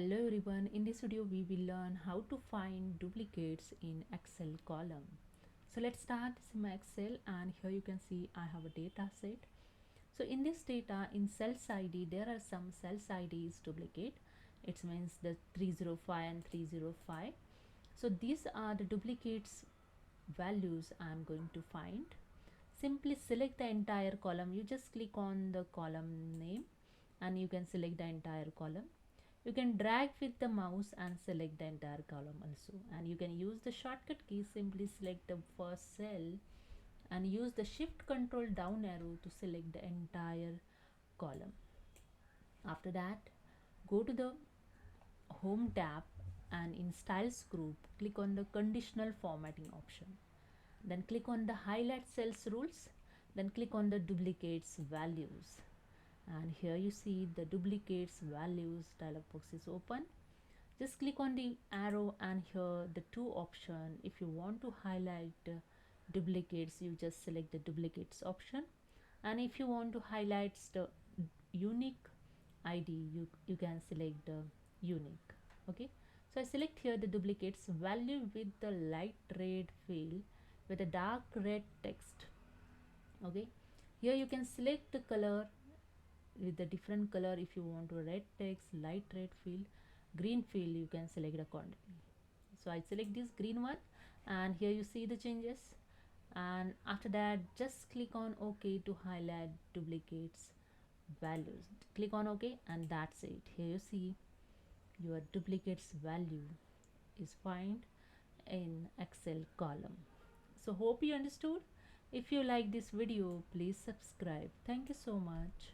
Hello everyone, in this video we will learn how to find duplicates in Excel column. So let's start. This is my Excel and here you can see I have a data set. So in this data, in cells ID there are some cells IDs duplicate. It means the 305 and 305. So these are the duplicates values I am going to find. Simply select the entire column. You just click on the column name and you can select the entire column. You can drag with the mouse and select the entire column also, and you can use the shortcut key. Simply select the first cell and use the shift control down arrow to select the entire column. After that, go to the home tab and in styles group click on the conditional formatting option, then click on the highlight cells rules, then click on the duplicates values, and here you see the duplicates values dialog box is open. Just click on the arrow and here the two option. If you want to highlight duplicates, you just select the duplicates option, and if you want to highlight the unique ID, you can select the unique. Okay, so I select here the duplicates value with the light red field with a dark red text. Okay, here you can select the color with the different color. If you want to red text, light red field, green field, you can select accordingly. So I select this green one and here you see the changes, and after that just click on OK to highlight duplicates values. Click on OK and that's it. Here you see your duplicates value is found in Excel column. So hope you understood. If you like this video, please subscribe. Thank you so much.